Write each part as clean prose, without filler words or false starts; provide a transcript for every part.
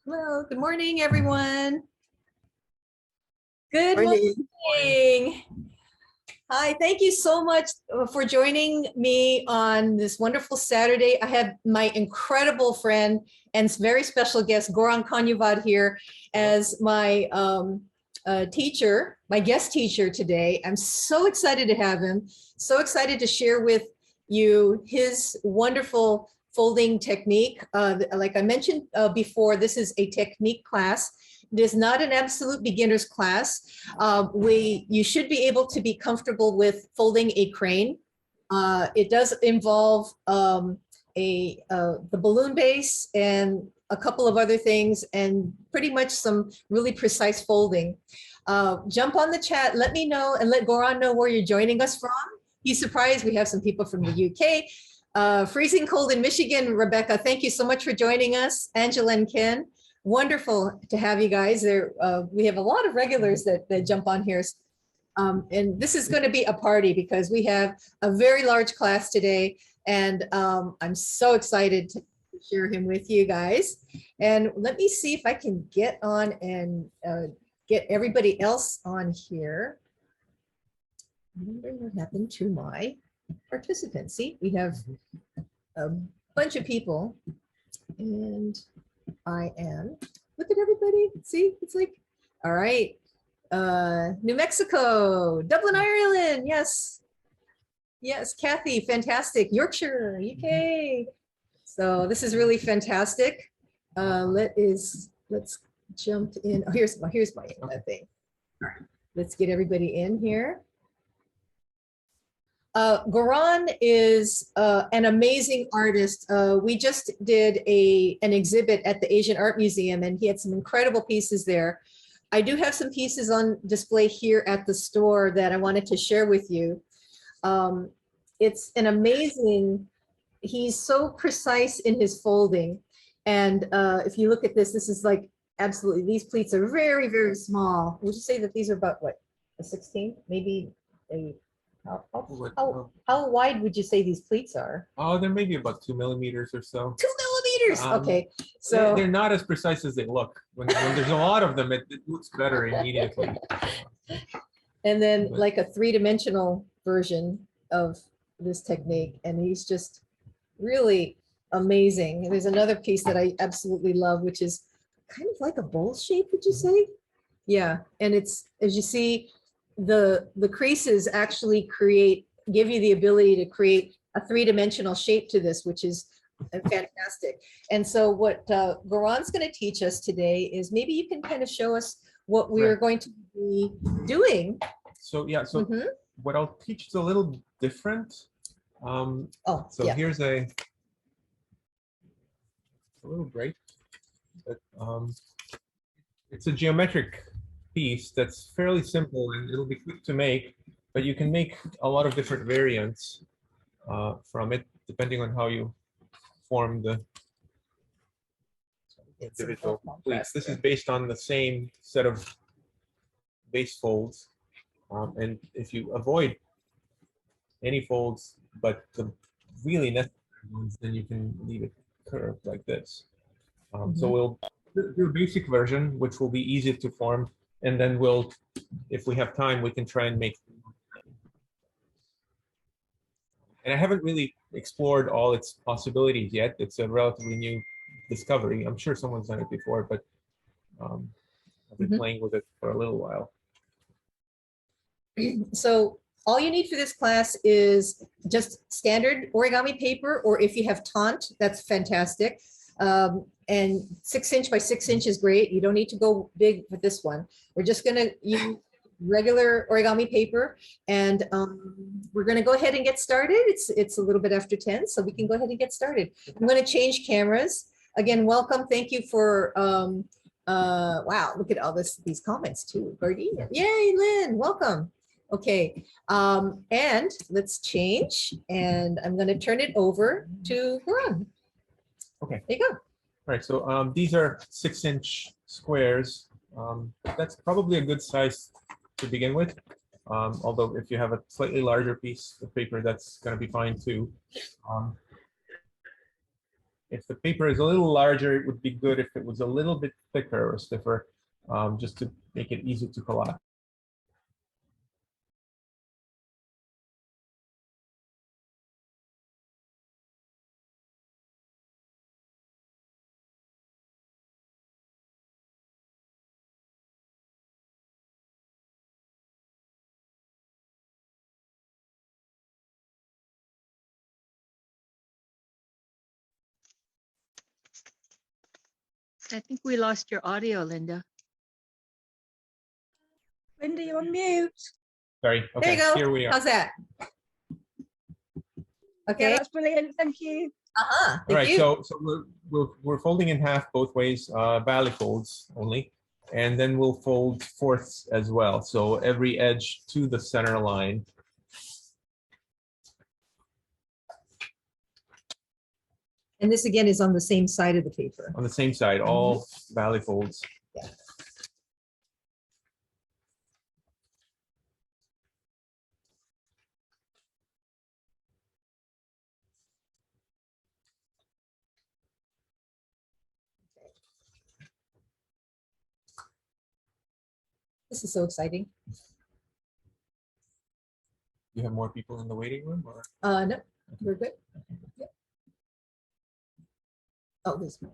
Hello, good morning, everyone. Good Morning. morning. Hi, thank you so much for joining me on this wonderful Saturday. I have my incredible friend and very special guest, Goran Konjevod, here as my teacher, my guest teacher today. I'm so excited to have him, so excited to share with you his wonderful folding technique. Like I mentioned before, this is a technique class. It is not an absolute beginner's class. You should be able to be comfortable with folding a crane. It does involve the balloon base and a couple of other things and pretty much some really precise folding. Jump on the chat, let me know and let Goran know where you're joining us from. He's surprised we have some people from the UK. Freezing cold in Michigan, Rebecca, thank you so much for joining us. Angela and Ken. Wonderful to have you guys there. We have a lot of regulars that jump on here. And this is going to be a party because we have a very large class today. And I'm so excited to share him with you guys. And let me see if I can get on and get everybody else on here. I wonder what happened to my participants. See, we have a bunch of people. And I am. Look at everybody. See, it's like, all right. New Mexico, Dublin, Ireland. Yes. Yes, Kathy, fantastic. Yorkshire, UK. So this is really fantastic. Let's jump in. Oh, here's my thing. All right. Let's get everybody in here. Goran is an amazing artist. We just did an exhibit at the Asian Art Museum and he had some incredible pieces there. I do have some pieces on display here at the store that I wanted to share with you. It's an amazing, he's so precise in his folding. And if you look at this, this is like absolutely, these pleats are very, very small. Would you say that these are about what, a 16, maybe a how wide would you say these pleats are? Oh, they're maybe about 2 millimeters or so. 2 millimeters. Okay, so they're not as precise as they look. When there's a lot of them, it looks better immediately. And then like a three-dimensional version of this technique, and he's just really amazing. And there's another piece that I absolutely love, which is kind of like a bowl shape, would you say? Yeah, and it's, as you see, the creases actually give you the ability to create a three-dimensional shape to this, which is fantastic. And so what Goran's going to teach us today is maybe you can kind of show us what we're going to be doing. So yeah, so what I'll teach is a little different. Here's a little break. But, it's a geometric piece that's fairly simple and it'll be quick to make, but you can make a lot of different variants from it depending on how you form the individual pleats. This is based on the same set of base folds, and if you avoid any folds but the really necessary ones, then you can leave it curved like this. So we'll do a basic version, which will be easy to form. And then we'll, if we have time, we can try and make. And I haven't really explored all its possibilities yet. It's a relatively new discovery. I'm sure someone's done it before, but I've been playing with it for a little while. So all you need for this class is just standard origami paper, or if you have taunt, that's fantastic. And 6 inch by 6 inch is great. You don't need to go big with this one. We're just going to use regular origami paper, and we're going to go ahead and get started. It's a little bit after 10, so we can go ahead and get started. I'm going to change cameras. Again, welcome. Thank you for, wow, look at all these comments too. Gardenia. Yay, Lynn, welcome. Okay, and let's change, and I'm going to turn it over to Goran. Okay. There you go. All right, so these are 6 inch squares. That's probably a good size to begin with. Although if you have a slightly larger piece of paper, that's going to be fine too. If the paper is a little larger, it would be good if it was a little bit thicker or stiffer, just to make it easy to collapse. I think we lost your audio, Linda. Linda, you're on mute. Sorry. There Okay, you go. here we are. How's that? Yeah, Okay. that's brilliant. Thank you. Uh-huh. All right, Thank you. so we're folding in half both ways, valley folds only, and then we'll fold fourths as well. So every edge to the center line. And this again is on the same side of the paper. On the same side, all valley folds. Yeah. This is so exciting. You have more people in the waiting room, or? No, we're good. Yep. Oh, this one.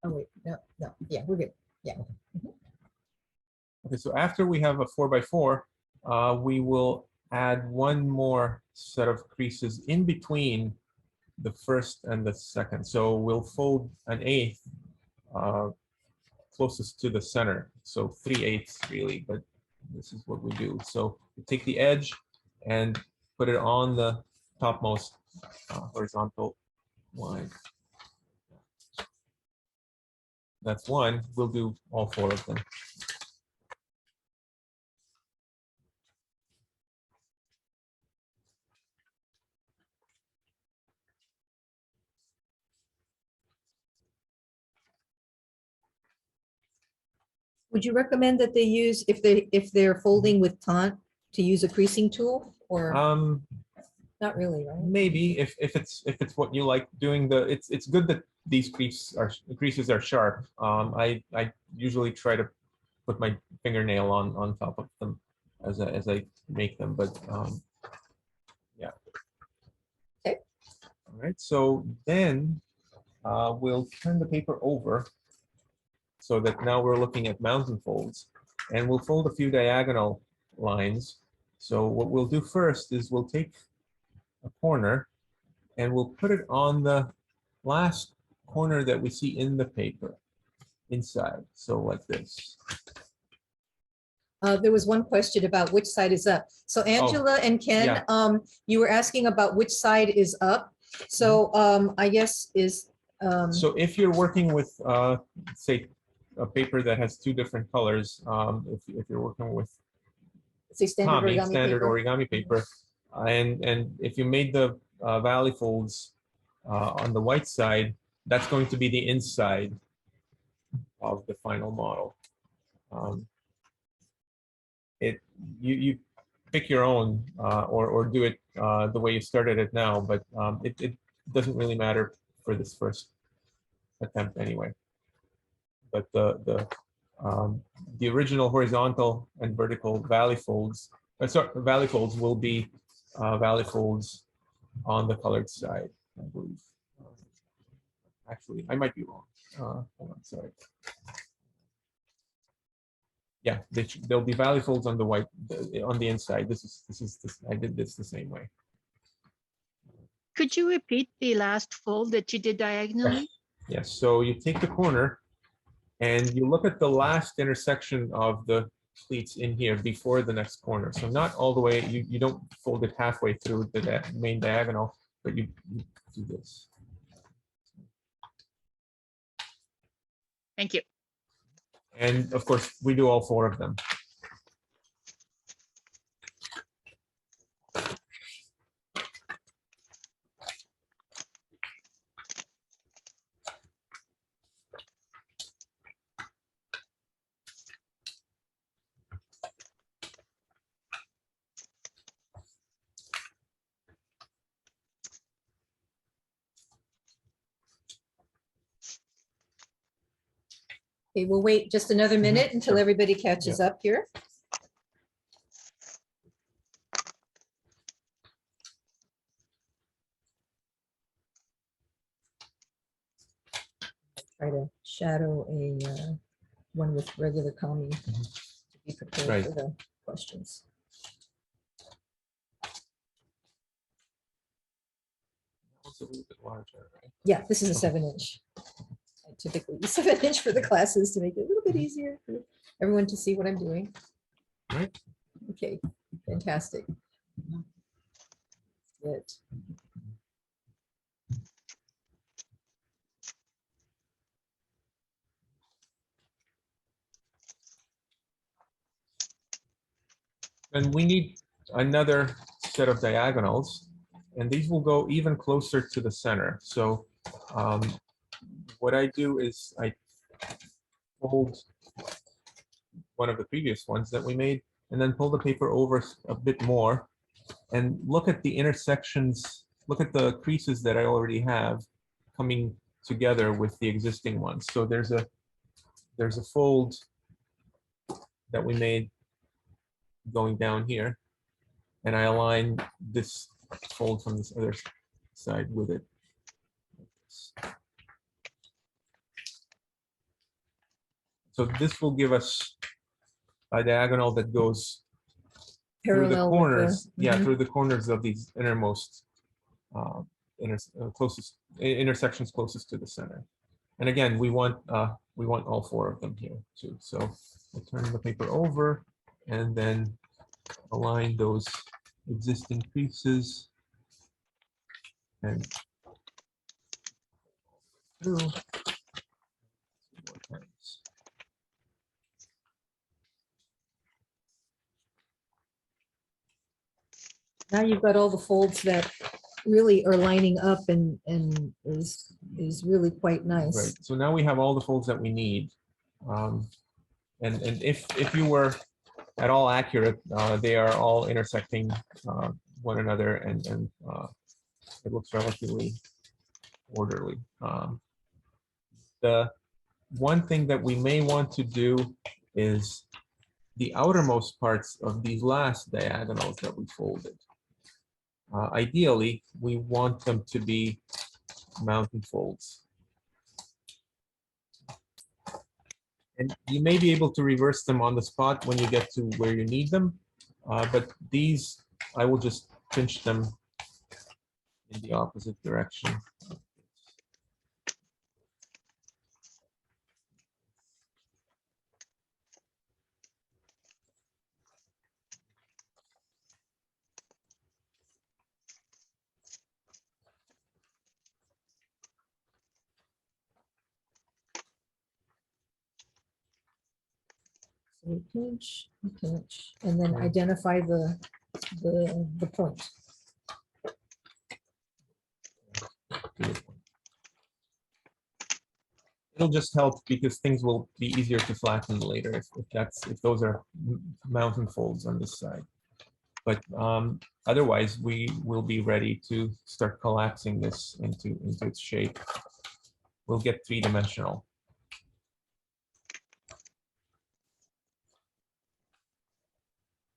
Oh, wait, no, yeah, we're good. Yeah. Okay, so after we have a 4x4, we will add one more set of creases in between the first and the second. So we'll fold an eighth closest to the center. So 3/8 really, but this is what we do. So we take the edge and put it on the topmost horizontal line. That's one. We'll do all four of them. Would you recommend that they use, if they're folding with taunt, to use a creasing tool, or not really, right? Maybe if it's what you like doing. It's good that these creases are sharp. I usually try to put my fingernail on top of them as I make them, but yeah. Okay. All right. So then we'll turn the paper over so that now we're looking at mountain folds, and we'll fold a few diagonal lines. So what we'll do first is we'll take a corner and we'll put it on the last corner that we see in the paper inside. So like this. There was one question about which side is up. So Angela and Ken, you were asking about which side is up. So I guess is. So if you're working with, say, a paper that has two different colors, if you're working with say standard origami paper, and if you made the valley folds on the white side, that's going to be the inside of the final model. You pick your own or do it the way you started it now, but it doesn't really matter for this first attempt anyway. But the original horizontal and vertical valley folds, valley folds will be valley folds on the colored side, I believe. Actually, I might be wrong. Hold on, sorry. Yeah, there'll be valley folds on the white on the inside. I did this the same way. Could you repeat the last fold that you did diagonally? Yes. So you take the corner and you look at the last intersection of the pleats in here before the next corner. So not all the way. You don't fold it halfway through the main diagonal, but you do this. Thank you. And of course, we do all four of them. Okay, we'll wait just another minute until sure. everybody catches up here. Try to shadow a one with regular Kami to be prepared Right. for the questions. It's a little bit larger, right? Yeah, this is a 7-inch. I typically use 7-inch for the classes to make it a little bit easier for everyone to see what I'm doing. Right. Okay, fantastic. Good. And we need another set of diagonals, and these will go even closer to the center. So what I do is I fold one of the previous ones that we made, and then pull the paper over a bit more, and look at the intersections, look at the creases that I already have coming together with the existing ones. So there's a fold that we made going down here, and I align this fold from this other side with it. So this will give us a diagonal that goes through the Parallel with corners, the- yeah, Mhm. through the corners of these innermost closest intersections closest to the center. And again, we want all 4 of them here too. So we'll turn the paper over and then align those existing creases and through. Now you've got all the folds that really are lining up and is really quite nice. Right. So now we have all the folds that we need. And if you were at all accurate, they are all intersecting one another, and it looks relatively orderly. The one thing that we may want to do is the outermost parts of these last diagonals that we folded. Ideally, we want them to be mountain folds. And you may be able to reverse them on the spot when you get to where you need them. But these, I will just pinch them in the opposite direction. So we pinch, and then identify the point. It'll just help because things will be easier to flatten later if those are mountain folds on this side. But otherwise, we will be ready to start collapsing this into its shape. We'll get 3-dimensional.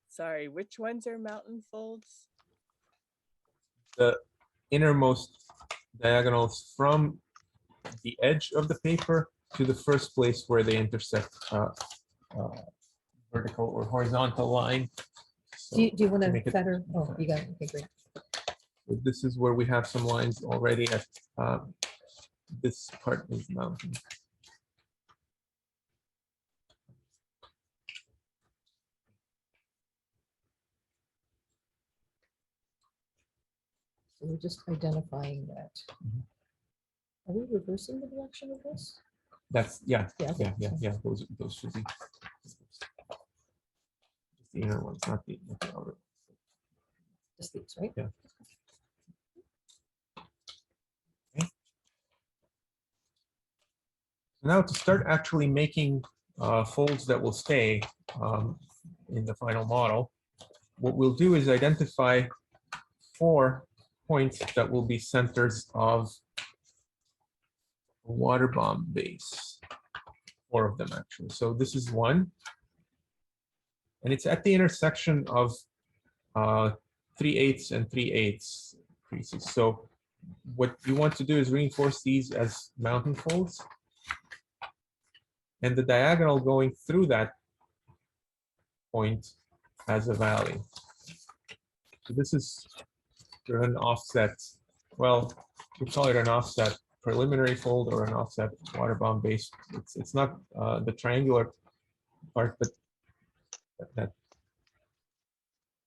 Sorry, which ones are mountain folds? The innermost diagonals from the edge of the paper to the first place where they intersect vertical or horizontal line. So Do you want to make it- better? Oh, you got it. Okay, great. this is where we have some lines already at this part is mountain. So we're just identifying that. Mhm. Are we reversing the direction of this? That's yeah. Yeah. Yeah. Those should be just the inner ones, not the outer. Just these, right? Yeah. Now to start actually making folds that will stay in the final model, what we'll do is identify 4 points that will be centers of a water bomb base 4 of them actually. So this is one, and it's at the intersection of 3/8 and 3/8 creases. So what you want to do is reinforce these as mountain folds, and the diagonal going through that point as a valley. So this is an offset. Well, we call it an offset preliminary fold or an offset water bomb base. It's not the triangular part, but that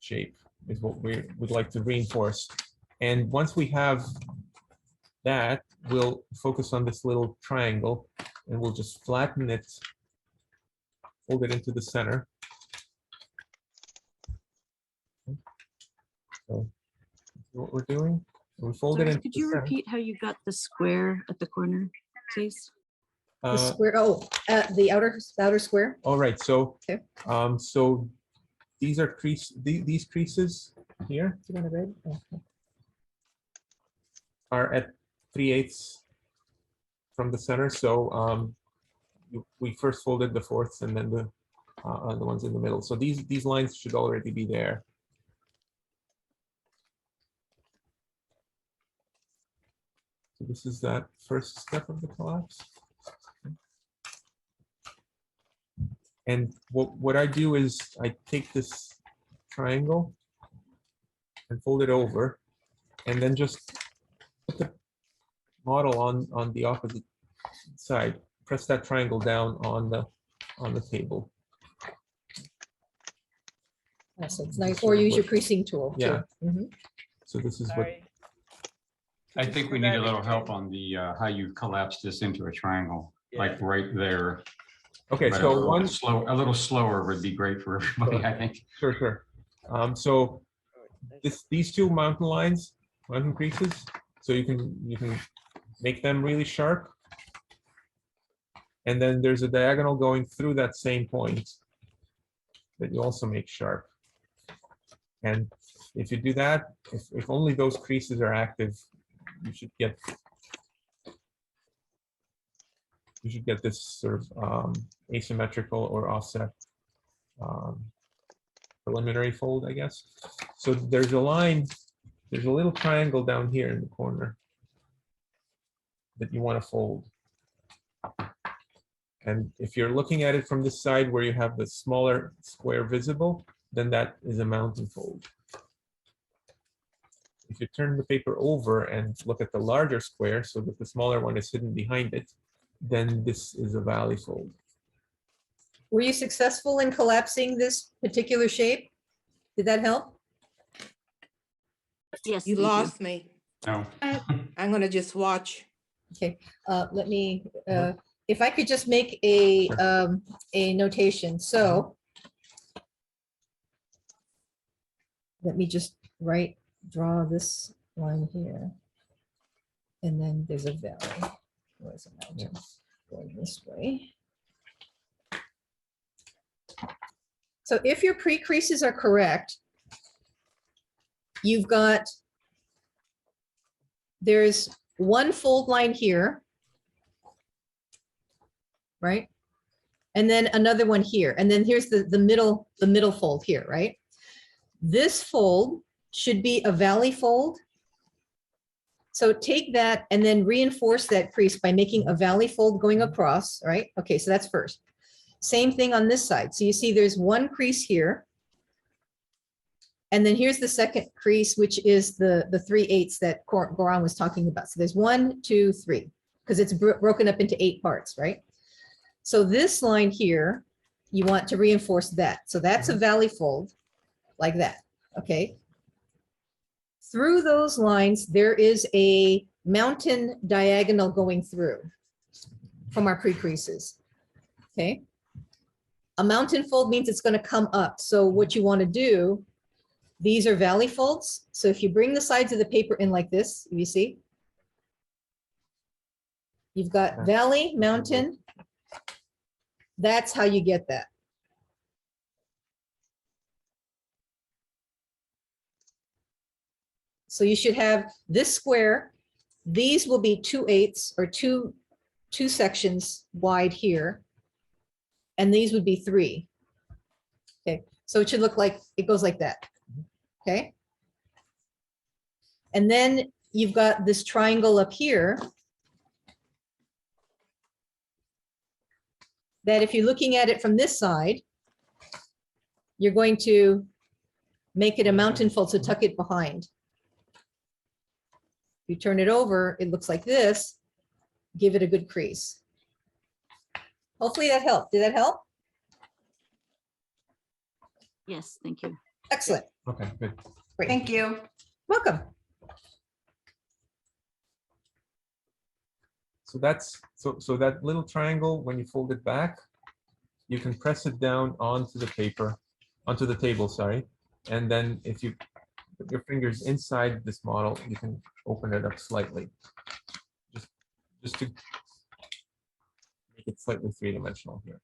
shape is what we would like to reinforce. And once we have that, we'll focus on this little triangle and we'll just flatten it, fold it into the center. So that's what we're doing. We fold it Sorry, into could the you center. repeat how you got the square at the corner, please? The square, the outer square. All right, so Okay. so these are these creases here Do you want a red? Okay. are at 3/8 from the center. So we first folded the fourths and then the ones in the middle. So these lines should already be there. So this is that first step of the collapse. And what I do is I take this triangle and fold it over, and then just put the model on the opposite side. Press that triangle down on the table. So it's nice. Or use your creasing tool. too. Yeah. Mhm. So this is what. Sorry. I think we need a little help on the how you collapse this into a triangle, like right there. Okay, But so a little slower would be great for everybody, I think. Sure. So these two mountain creases, so you can make them really sharp. And then there's a diagonal going through that same point that you also make sharp. And if you do that, if only those creases are active, you should get this sort of asymmetrical or offset preliminary fold, I guess. So there's a line, there's a little triangle down here in the corner that you want to fold. And if you're looking at it from this side where you have the smaller square visible, then that is a mountain fold. If you turn the paper over and look at the larger square so that the smaller one is hidden behind it, then this is a valley fold. Were you successful in collapsing this particular shape? Did that help? Yes. You thank lost me. No. I'm gonna just watch. Okay, let me, if I could just make a notation. So let me just draw this line here. And then there's a valley. Where's a mountain? Going this way. So if your pre-creases are correct, you've got, there's one fold line here, right? And then another one here. And then here's the middle fold here, right? This fold should be a valley fold. So take that and then reinforce that crease by making a valley fold going across, right? Okay, so that's first. Same thing on this side. So you see there's one crease here. And then here's the second crease, which is the 3/8 that Goran was talking about. So there's 1, 2, 3, because it's broken up into 8 parts, right? So this line here, you want to reinforce that. So that's a valley fold like that, okay? Through those lines, there is a mountain diagonal going through from our pre-creases, okay? A mountain fold means it's going to come up. So what you want to do, these are valley folds. So if you bring the sides of the paper in like this, you see, you've got valley, mountain. That's how you get that. So you should have this square. These will be 2/8 or two sections wide here. and these would be 3. Okay, so it should look like, it goes like that. Okay. And then you've got this triangle up here that if you're looking at it from this side, you're going to make it a mountain fold, so tuck it behind. If you turn it over, it looks like this. Give it a good crease. Hopefully that helped. Did that help? Yes, thank you. Excellent. Okay, good. Great. Thank you. Welcome. So that's so that little triangle, when you fold it back, you can press it down onto the paper, onto the table, sorry. And then if you put your fingers inside this model, you can open it up slightly. Just to make it slightly three-dimensional here.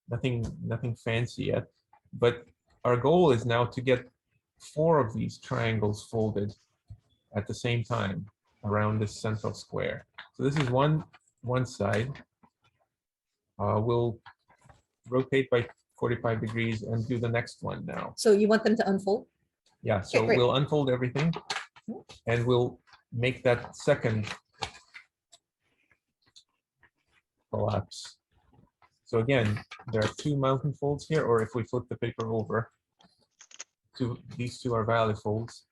Nothing fancy yet, but our goal is now to get 4 of these triangles folded at the same time around this central square. So this is one side. We'll rotate by 45 degrees and do the next one now. So you want them to unfold? Yeah, so great. we'll unfold everything and we'll make that second collapse. So again, there are 2 mountain folds here, or if we flip the paper over, these 2 are valley folds.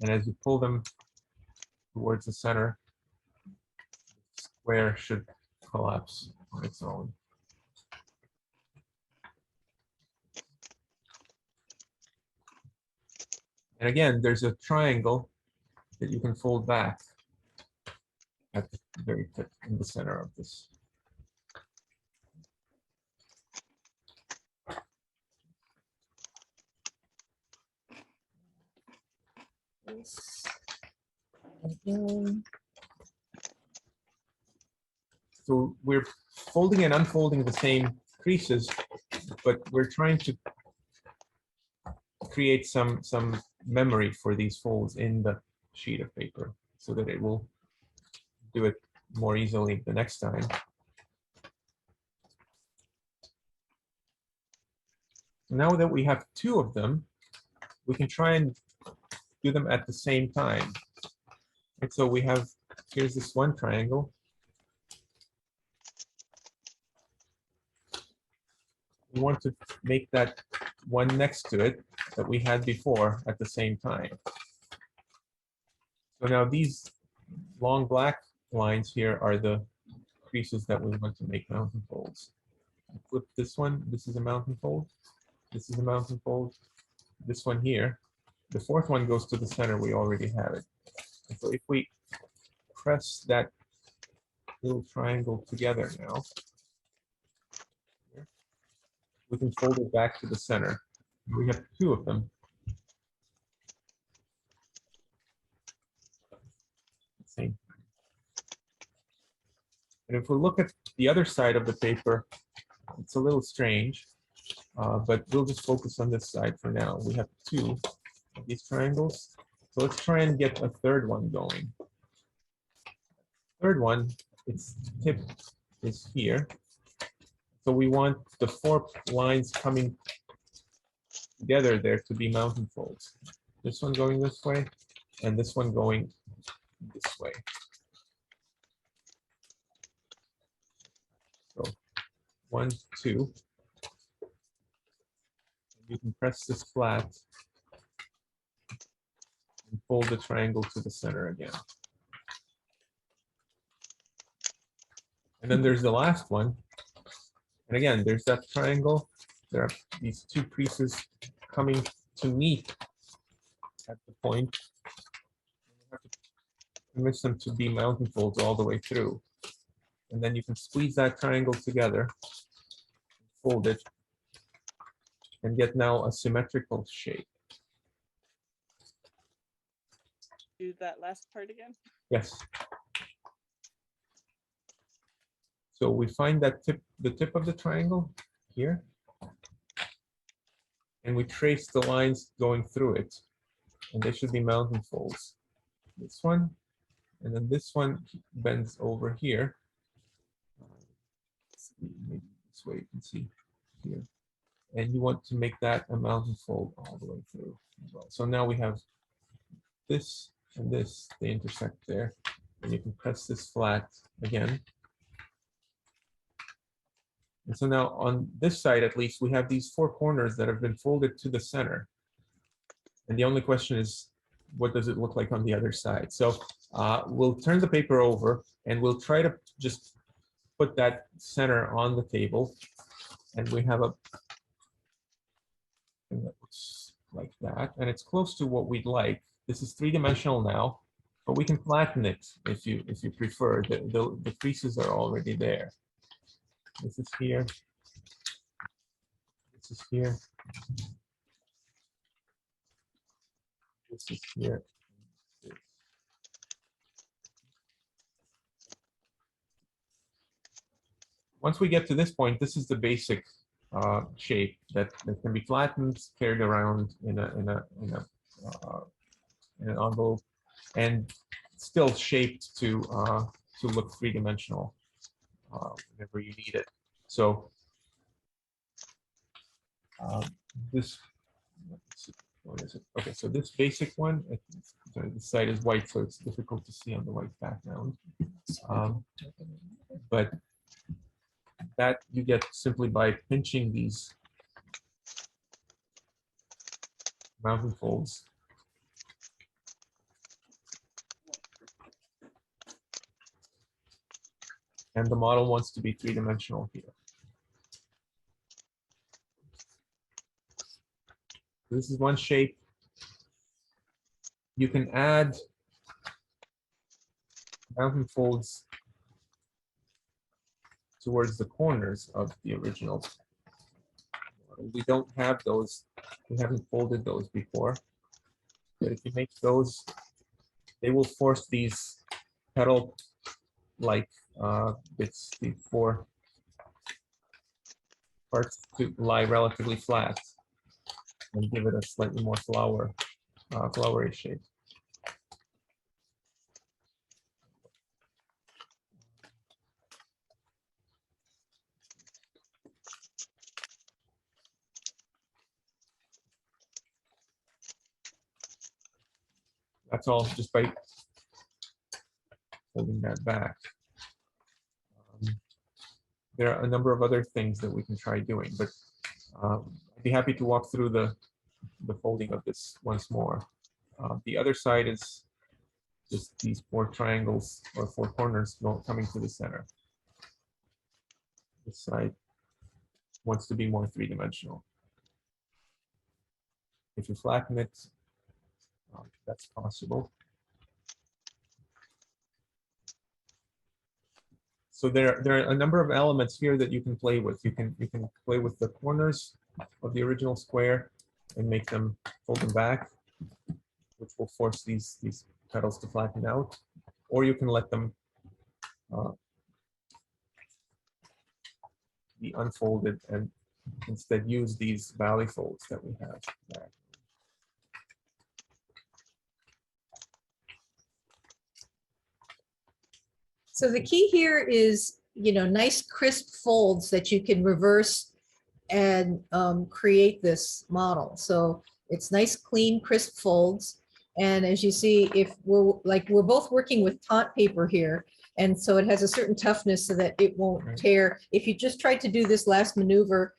And as you pull them towards the center, the square should collapse on its own. And again, there's a triangle that you can fold back at the very tip in the center of this. So we're folding and unfolding the same creases, but we're trying to create some memory for these folds in the sheet of paper so that it will do it more easily the next time. Now that we have 2 of them, we can try and do them at the same time. And so we have, here's this one triangle. We want to make that one next to it that we had before at the same time. So now these long black lines here are the creases that we want to make mountain folds. Flip this one, this is a mountain fold. This is a mountain fold. This one here, the 4th one goes to the center, we already have it. And so if we press that little triangle together now, we can fold it back to the center. We have 2 of them. Same. And if we look at the other side of the paper, it's a little strange, but we'll just focus on this side for now. We have 2 of these triangles. So let's try and get a 3rd one going. 3rd one, its tip is here. So we want the 4 lines coming together there to be mountain folds. This one going this way, and this one going this way. So 1, 2. You can press this flat and fold the triangle to the center again. And then there's the last one. And again, there's that triangle. There are these 2 creases coming to meet at the point. You have to convince them to be mountain folds all the way through. And then you can squeeze that triangle together, fold it, and get now a symmetrical shape. Do that last part again. Yes. So we find that the tip of the triangle here, and we trace the lines going through it, and they should be mountain folds. This one, and then this one bends over here. maybe this way you can see here. And you want to make that a mountain fold all the way through as well. So now we have this and this, they intersect there. And you can press this flat again. And so now on this side, at least, we have these four corners that have been folded to the center. And the only question is, what does it look like on the other side? So we'll turn the paper over and we'll try to just put that center on the table. And we have a thing that looks like that. And it's close to what we'd like. This is three-dimensional now, but we can flatten it if you prefer. The creases are already there. This is here. This is here. This is here. Once we get to this point, this is the basic shape that can be flattened, carried around in an envelope, and still shaped to look three-dimensional whenever you need it. So this. What is it? Okay, so this basic one, sorry, the side is white, so it's difficult to see on the white background. But that you get simply by pinching these mountain folds. And the model wants to be three-dimensional here. This is one shape. You can add mountain folds towards the corners of the original. We don't have those. We haven't folded those before. But if you make those, they will force these petal-like bits, the four parts, to lie relatively flat and give it a slightly more flowery shape. That's all just by holding that back. There are a number of other things that we can try doing, but I'd be happy to walk through the folding of this once more. The other side is just these four triangles or four corners coming to the center. This side wants to be more three-dimensional. If you flatten it, that's possible. So there are a number of elements here that you can play with. You can play with the corners of the original square and make them fold them back, which will force these petals to flatten out. Or you can let them be unfolded and instead use these valley folds that we have there. So the key here is, nice crisp folds that you can reverse and create this model. So it's nice, clean, crisp folds. And as you see, if we're both working with taut paper here, and so it has a certain toughness so that it won't tear. If you just tried to do this last maneuver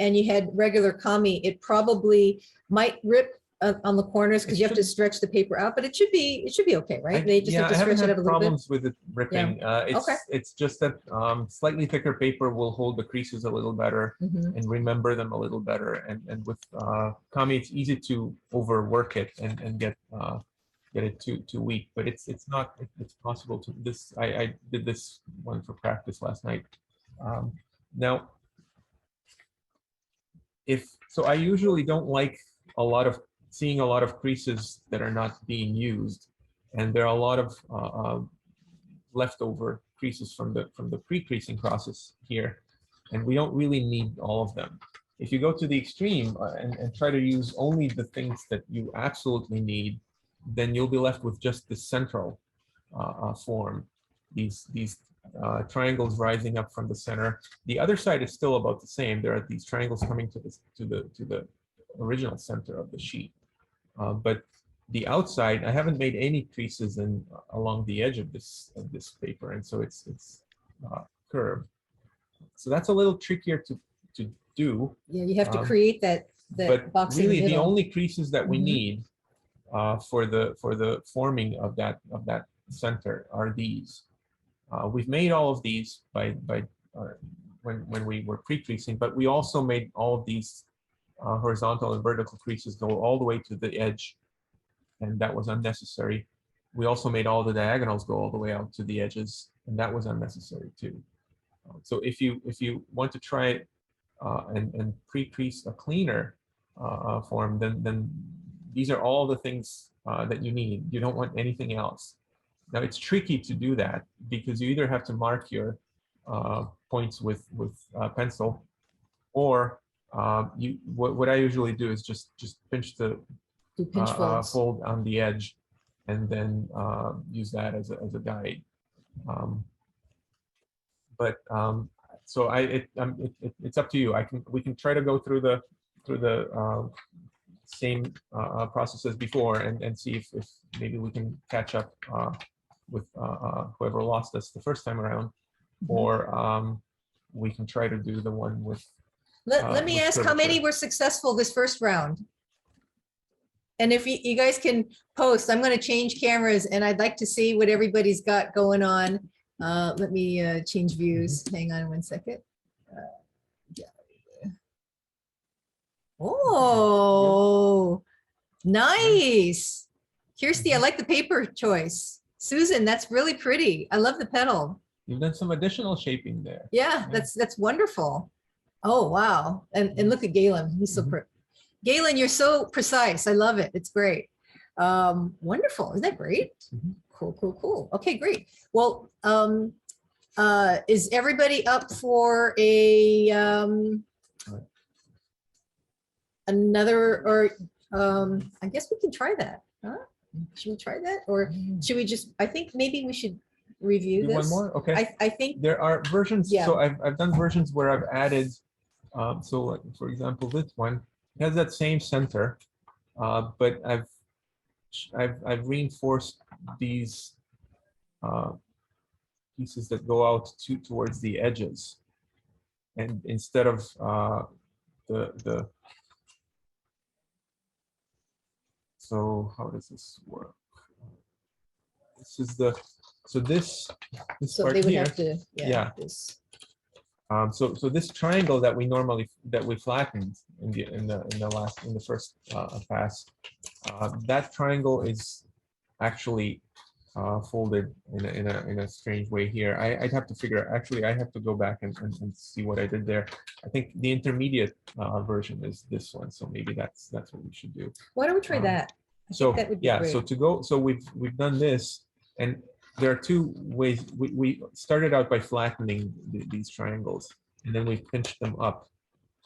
and you had regular kami, it probably might rip on the corners because you have to stretch the paper out, but it should be okay, right? They just have to stretch it up a little bit. Problems with it ripping. It's just that slightly thicker paper will hold the creases a little better and remember them a little better. And with kami, it's easy to overwork it and get it too weak. But it's possible to this. I did this one for practice last night. Now, I usually don't like seeing a lot of creases that are not being used, and there are a lot of leftover creases from the pre-creasing process here, and we don't really need all of them. If you go to the extreme and try to use only the things that you absolutely need, then you'll be left with just the central form. these triangles rising up from the center. The other side is still about the same. There are these triangles coming to the original center of the sheet. But the outside, I haven't made any creases along the edge of this paper, and so it's curved. So that's a little trickier to do. Yeah, you have to Um, create that But box in the really, the middle. only creases that we Mhm. need for the forming of that center are these. We've made all of these when we were pre-creasing, but we also made all of these horizontal and vertical creases go all the way to the edge, and that was unnecessary. We also made all the diagonals go all the way out to the edges, and that was unnecessary too. So if you want to try it and pre-crease a cleaner form, then these are all the things that you need. You don't want anything else. Now it's tricky to do that because you either have to mark your points with pencil, or what I usually do is just pinch the Do pinch folds. fold on the edge, and then use that as a guide. So it's up to you. We can try to go through the same process as before and see if maybe we can catch up with whoever lost us the first time around, or we can try to do the one with. Let me with ask how many curvature. were successful this first round? And if you guys can post, I'm going to change cameras and I'd like to see what everybody's got going on. Let me change views. Hang on one second. Oh, nice. Kirsty, I like the paper choice. Susan, that's really pretty. I love the petal. You've done some additional shaping there. Yeah, that's wonderful. Oh, wow. And look at Galen. He's so pretty. Galen, you're so precise. I love it. It's great. Wonderful. Isn't that great? Cool. Okay, great. Well, is everybody up for another, or I guess we can try that. Huh? Should we try that? Or should we just, I think maybe we should review Do this. one more? Okay. I think, There are versions. Yeah. So I've done versions where I've added, so like, for example, this one has that same center, but I've reinforced these pieces that go out towards the edges, and instead of the so how does this work? This is this so part they would here. have to, Yeah. this. So this triangle that we flattened in the first pass, that triangle is actually folded in a strange way here. I'd have to figure. Actually, I have to go back and see what I did there. I think the intermediate version is this one. So maybe that's what we should do. Why don't we try that? I So think that would be yeah, great. so we've done this, and there are two ways. We started out by flattening these triangles, and then we pinched them up.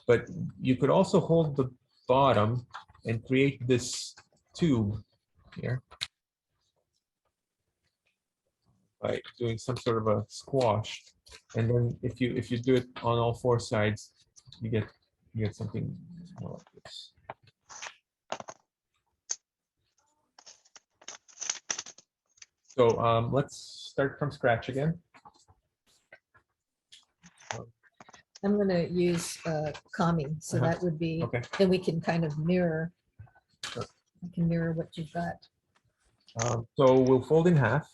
But you could also hold the bottom and create this tube here by doing some sort of a squash, and then if you do it on all four sides, you get something more like this. So let's start from scratch again. I'm going to use Kami, so that would be, Okay. then we can kind of mirror. Sure. I can mirror what you've got. So we'll fold in half.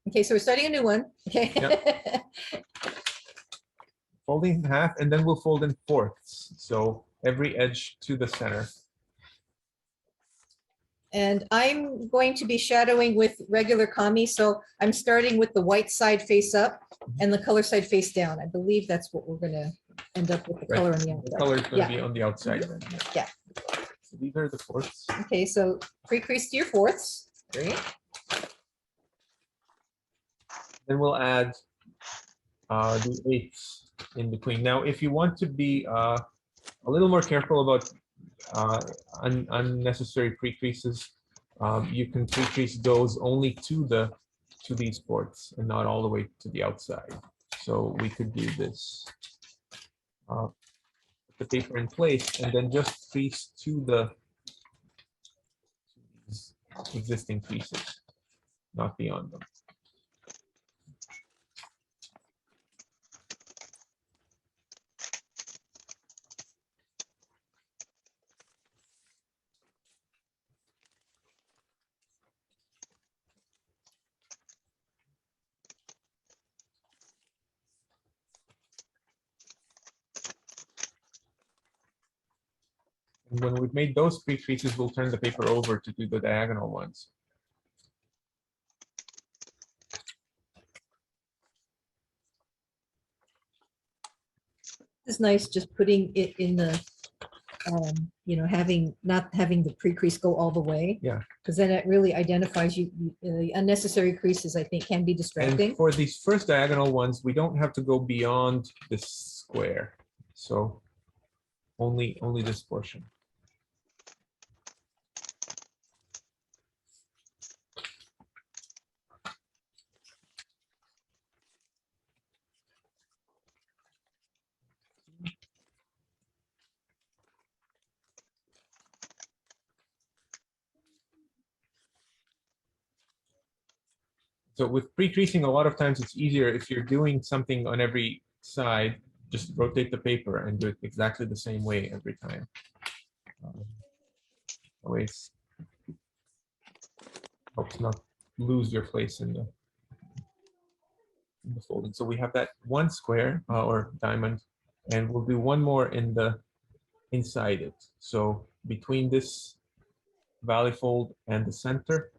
Okay, so we're starting a new one. Okay. Folding in half, and then we'll fold in fourths. So every edge to the center. And I'm going to be shadowing with regular Kami, so I'm starting with the white side face up and the color side face down. I believe that's what we're going to end up with, the Right. color on the The outside. color is going Yeah. to be on the outside. Then. Yeah. So these are the fourths. Okay, so pre-crease to your fourths. Great. Then we'll add the eighths in between. Now, if you want to be a little more careful about unnecessary pre-creases, you can pre-crease those only to these ports and not all the way to the outside. So we could do this. Put the paper in place and then just crease to these existing creases, not beyond them. And when we've made those pre-creases, we'll turn the paper over to do the diagonal ones. It's nice just putting it in the, you know, not having the pre-crease go all the way. Yeah. Because then it really identifies you, unnecessary creases, I think, can be distracting. And for these first diagonal ones, we don't have to go beyond this square. So only this portion. So with pre-creasing, a lot of times it's easier if you're doing something on every side, just rotate the paper and do it exactly the same way every time. Always helps not lose your place in the folding. So we have that one square or diamond, and we'll do one more in the inside it. So between this valley fold and the center,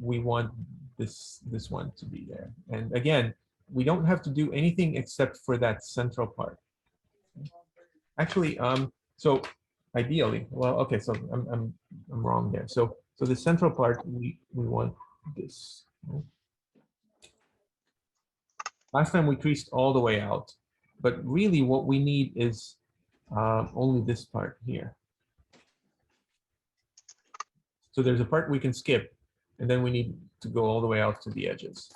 we want this one to be there. And again, we don't have to do anything except for that central part. Actually, so ideally, well, okay, so I'm wrong there. So the central part, we want this. Last time we creased all the way out, but really what we need is only this part here. So there's a part we can skip, and then we need to go all the way out to the edges.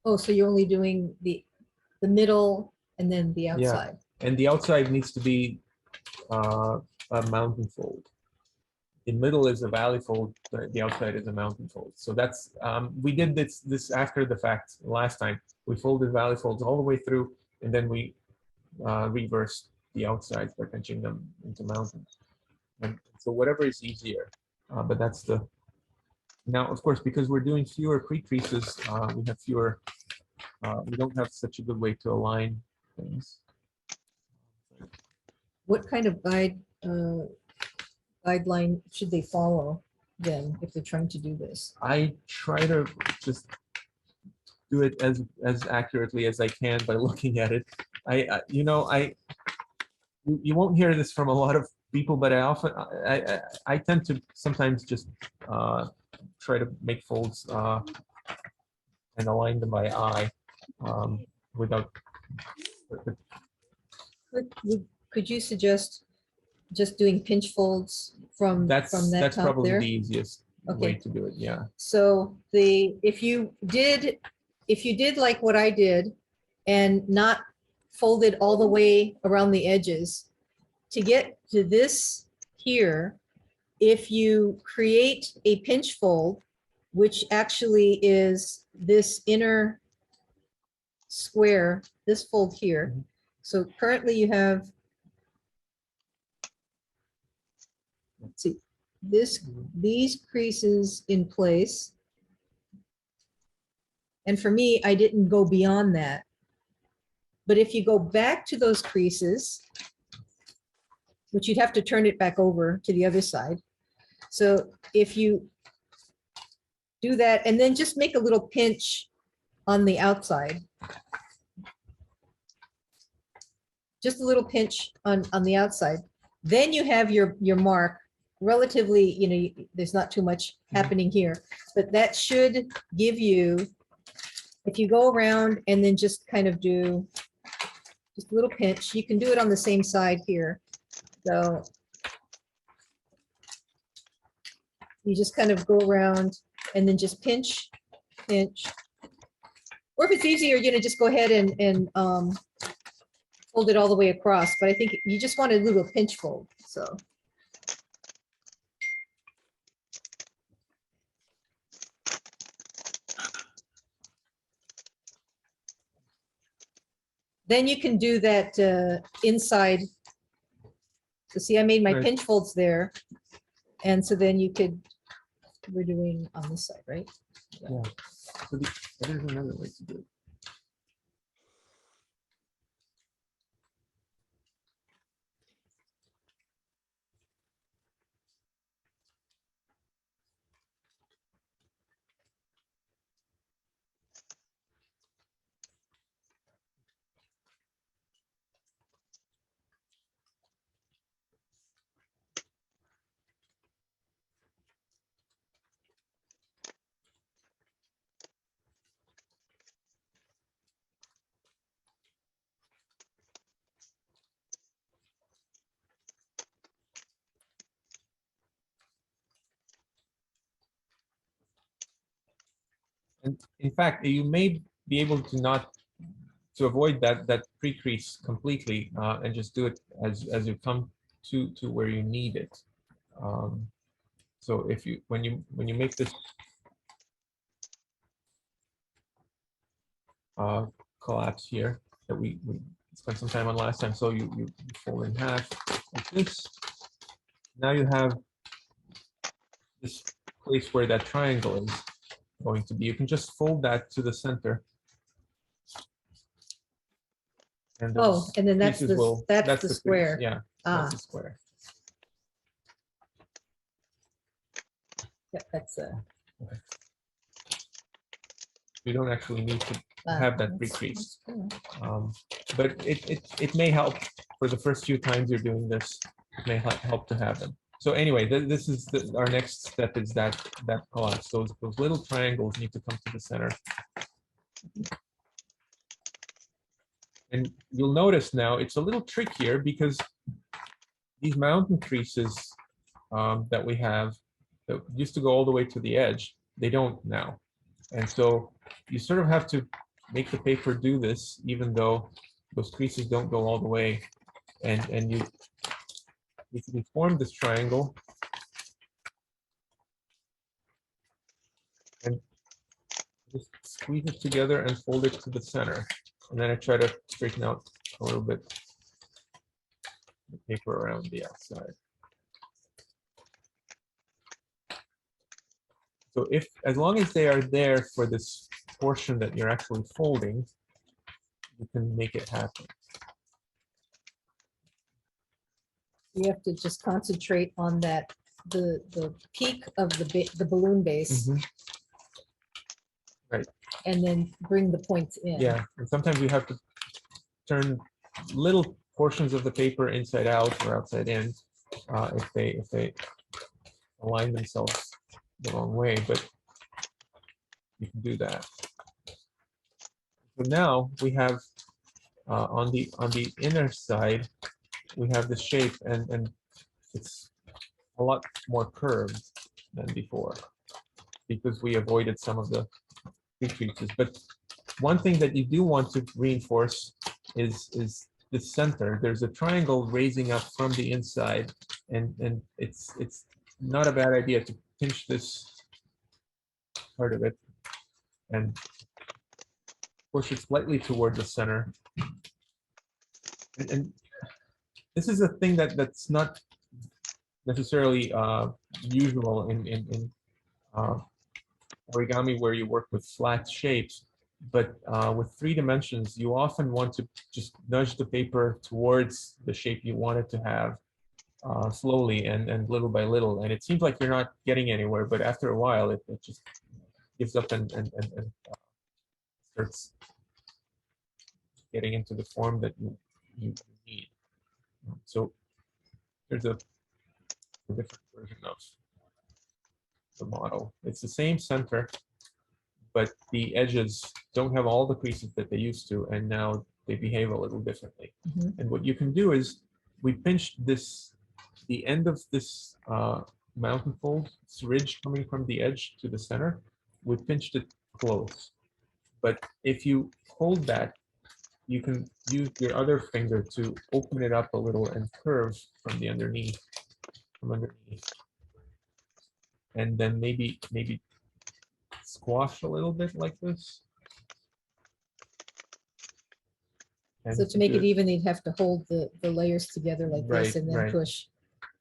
Oh, so you're only doing the middle and then the outside. Yeah. And the outside needs to be a mountain fold. The middle is a valley fold, the outside is a mountain fold. So that's, we did this after the fact last time. We folded valley folds all the way through, and then we reversed the outsides by pinching them into mountains. And so whatever is easier, but that's the, now of course, because we're doing fewer pre-creases, we have fewer, we don't have such a good way to align things. What kind of guideline should they follow then if they're trying to do this? I try to just do it as accurately as I can by looking at it. You know, you won't hear this from a lot of people, but I tend to sometimes just try to make folds and align them by eye without. Could you suggest just doing pinch folds from that That's top probably there? the easiest way Okay. to do it. Yeah. So if you did like what I did and not folded all the way around the edges, to get to this here, if you create a pinch fold, which actually is this inner square, this fold here. Mhm. So currently you have, let's see, these creases in place. And for me, I didn't go beyond that. But if you go back to those creases, which you'd have to turn it back over to the other side. So if you do that and then just make a little pinch on the outside. Just a little pinch on the outside. Then you have your mark relatively, you know, there's not too much happening here, but that should give you, if you go around and then just kind of do just a little pinch, you can do it on the same side here. So You just kind of go around and then just pinch, pinch. Or if it's easier, just go ahead and fold it all the way across. But I think you just want a little pinch fold, so. Then you can do that inside. So see, I made my Right. pinch folds there. And so then you could, we're doing on this side, right? Yeah. So there's another way to do it. And in fact, you may be able to to avoid that pre-crease completely and just do it as you come to where you need it. So if when you make this collapse here that we spent some time on last time, so you fold in half like this. Now you have this place where that triangle is going to be. You can just fold that to the center. And Oh, and then that's pieces the, that's the crease. square. Yeah, Ah, that's the square. yeah, that's You don't actually need to have that pre-creased. cool. But it may help for the first few times you're doing this. It may help to have them. So anyway, this is our next step is that collapse. Those little triangles need to come to the center. And you'll notice now it's a little trickier because these mountain creases that we have that used to go all the way to the edge, they don't now. And so you sort of have to make the paper do this, even though those creases don't go all the way. And you form this triangle. And just squeeze it together and fold it to the center. And then I try to straighten out a little bit the paper around the outside. So as long as they are there for this portion that you're actually folding, you can make it happen. You have to just concentrate on that, the peak of the balloon base. Mhm. Right. And then bring the points in. Yeah, and sometimes you have to turn little portions of the paper inside out or outside in if they align themselves the wrong way, but you can do that. So now we have on the inner side, we have the shape and it's a lot more curved than before because we avoided some of the pre-creases. But one thing that you do want to reinforce is the center. There's a triangle raising up from the inside, and it's not a bad idea to pinch this part of it and push it slightly toward the center. And this is a thing that's not necessarily usual in origami where you work with flat shapes, but with 3 dimensions, you often want to just nudge the paper towards the shape you want it to have slowly and little by little. And it seems like you're not getting anywhere, but after a while, it just gives up and starts getting into the form that you need. So here's a different version of the model. It's the same center, but the edges don't have all the creases that they used to, and now they behave a little differently. Mhm. And what you can do is we pinched the end of this mountain fold, this ridge coming from the edge to the center, we pinched it close. But if you hold that, you can use your other finger to open it up a little and curve from the underneath, and then maybe squash a little bit like this. And So to make it do even, they'd have to hold the layers together like this Right, and then right. push.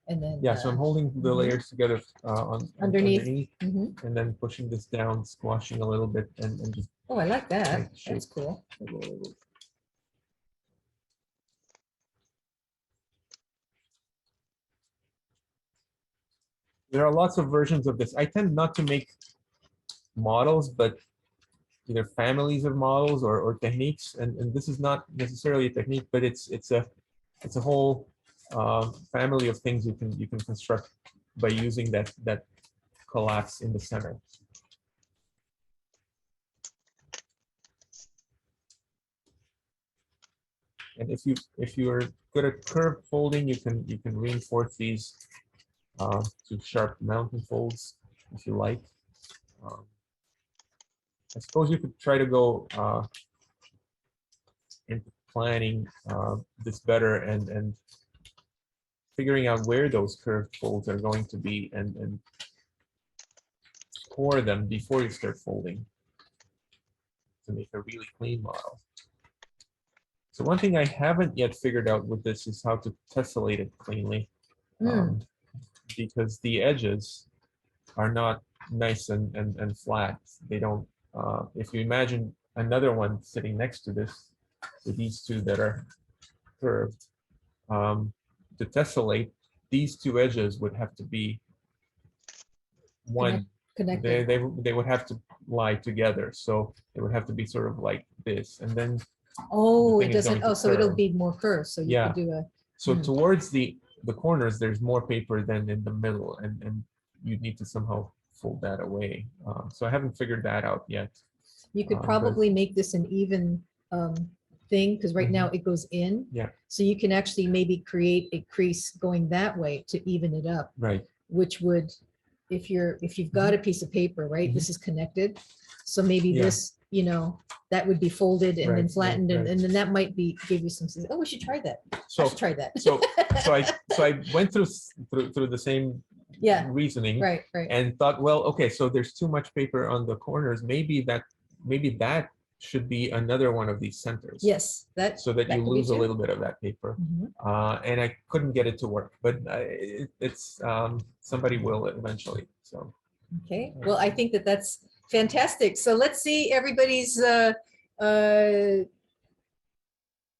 And then. Yeah, so I'm holding the mhm. layers together Underneath. underneath, Mhm. and then pushing this down, squashing a little bit, and just Oh, I like that. Right, That's shape. cool. there are lots of versions of this. I tend not to make models, but either families of models or techniques, and this is not necessarily a technique, but it's a whole family of things you can construct by using that collapse in the center. And if you're good at curve folding, you can reinforce these to sharp mountain folds if you like. I suppose you could try to go into planning this better and figuring out where those curved folds are going to be and pour them before you start folding to make a really clean model. So one thing I haven't yet figured out with this is how to tessellate it cleanly, because the edges are not nice and flat. They don't, if you imagine another one sitting next to this, with these two that are curved, to tessellate, these two edges would have to be one. Connected. They would have to lie together, so it would have to be sort of like this, and then Oh, thing it is doesn't, going to oh, so it'll curve. be more curved, so you Yeah. could do a, so Mhm. towards the corners there's more paper than in the middle, and you need to somehow fold that away. So I haven't figured that out yet. you could but- probably make this an even thing, because right now it goes in. Yeah. So you can actually maybe create a crease going that way to even it up, Right. which would, if you've got a piece of paper, right, this is connected. So maybe Yeah. this, that would be folded and then Right, flattened, right. and then that might give you some, oh, we should try that. I So should try that. so I went through the same Yeah, reasoning right. and thought, well, okay, so there's too much paper on the corners. Maybe that should be another one of these centers. Yes, that. So that you could be lose a too. little bit of that paper. Mhm. And I couldn't get it to work, but it's somebody will eventually. So Okay, well, I think that's fantastic. So let's see everybody's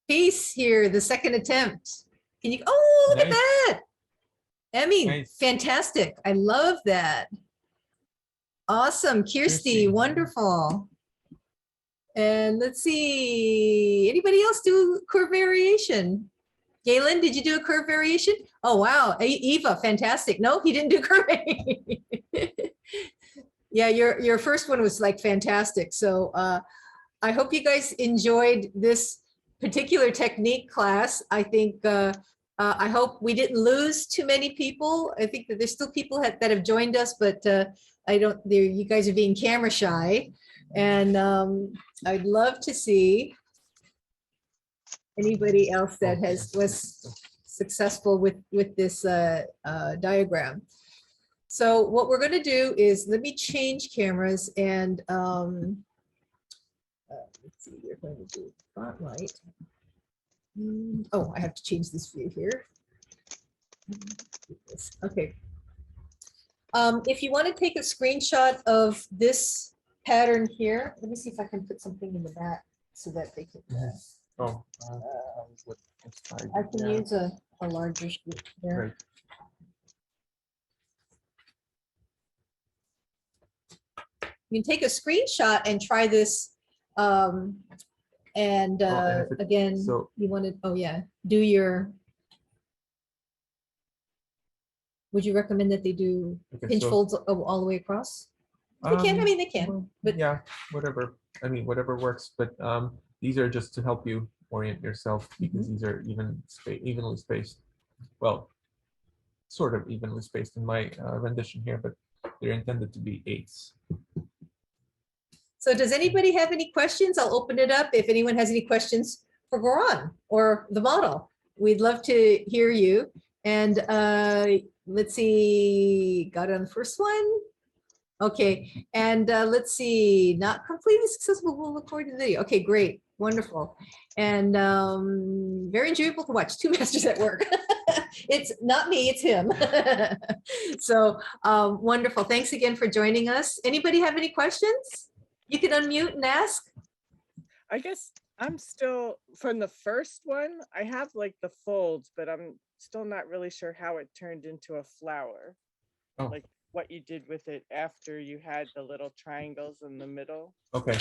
piece here, the second attempt. Can you, oh, look at Nice. that. Emmy, Nice. fantastic. I love that. Awesome, Kirsty, Kirsty. wonderful. And let's see, anybody else do curve variation? Galen, did you do a curve variation? Oh, wow. Eva, fantastic. No, he didn't do curve. Yeah, your first one was like fantastic. So I hope you guys enjoyed this particular technique class. I think, I hope we didn't lose too many people. I think that there's still people that have joined us, but you guys are being camera shy. And I'd love to see anybody else that was successful with this diagram. So what we're going to do is, let me change cameras and let's see, we're going to do spotlight. Oh, I have to change this view here. Okay. If you want to take a screenshot of this pattern here, let me see if I can put something in the back so that they can. I can use a larger sheet there. Right. You can take a screenshot and try this. And and if it- again, so- you want to, oh yeah, do your. Would you recommend that they do Okay, pinch so, folds all the way across? They can, I mean, they can, but yeah, whatever. I mean, whatever works. But these are just to help you orient yourself, because these are evenly spaced. Well, sort of evenly spaced in my rendition here, but they're intended to be 8s. So does anybody have any questions? I'll open it up. If anyone has any questions for Goran or the model, we'd love to hear you. And let's see, got it on the first one. Okay, and let's see, not completely successful. We'll look forward to the video. Okay, great, wonderful. And very enjoyable to watch, 2 masters at work. It's not me, it's him. So wonderful. Thanks again for joining us. Anybody have any questions? You can unmute and ask. I guess I'm still from the first one. I have like the folds, but I'm still not really sure how it turned into a flower. Oh. Like what you did with it after you had the little triangles in the middle. Okay,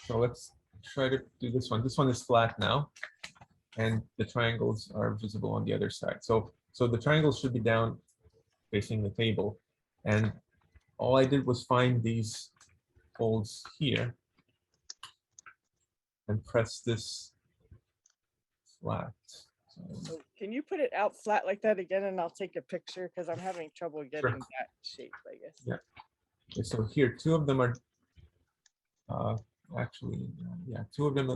so let's try to do this one. This one is flat now, and the triangles are visible on the other side. So the triangles should be down facing the table. And all I did was find these folds here and press this flat. So can you put it out flat like that again, and I'll take a picture because I'm having trouble getting that shape, I guess. Yeah. Okay, so here, 2 of them are actually, yeah, 2 of them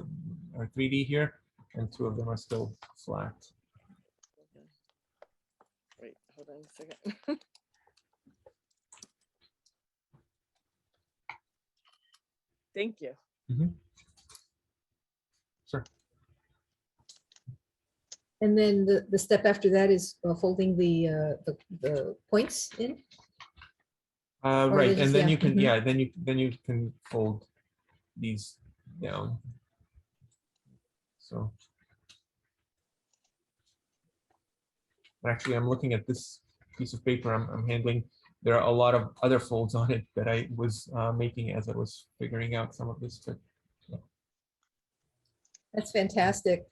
are 3D here, and 2 of them are still flat. Okay. Wait, hold on a second. Thank you. Sure. And then the step after that is folding the points in. Right, and then you can, yeah. then you can fold these down. So actually, I'm looking at this piece of paper I'm handling. There are a lot of other folds on it that I was making as I was figuring out some of this. But yeah. That's fantastic.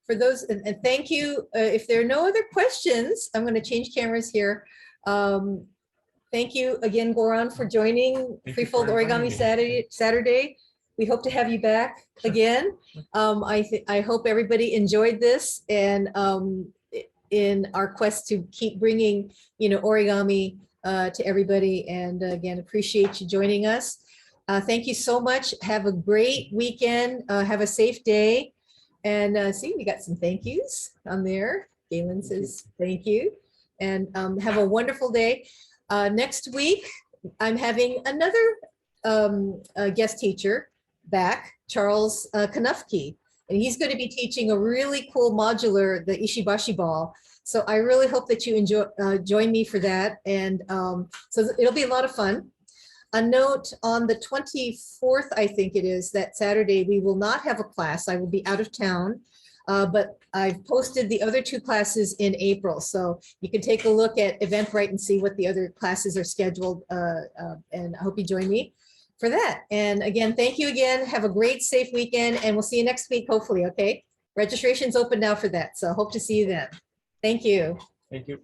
For those, and thank you. If there are no other questions, I'm going to change cameras here. Thank you again, Goran, for joining Thank you Freefold for Origami inviting me. Saturday. We hope to have you back Sure. again. I hope everybody enjoyed this, and in our quest to keep bringing, origami to everybody. And again, appreciate you joining us. Thank you so much. Have a great weekend. Have a safe day. And see, we got some thank yous on there. Galen says thank you. And have a wonderful day. Next week, I'm having another guest teacher back, Charles Kanufki. And he's going to be teaching a really cool modular, the Ishibashi ball. So I really hope that you join me for that. And so it'll be a lot of fun. A note, on the 24th, I think it is, that Saturday, we will not have a class. I will be out of town, but I've posted the other 2 classes in April. So you can take a look at Eventbrite and see what the other classes are scheduled. And I hope you join me for that. And again, thank you again. Have a great, safe weekend, and we'll see you next week, hopefully, okay? Registration's open now for that, so hope to see you then. Thank you. Thank you.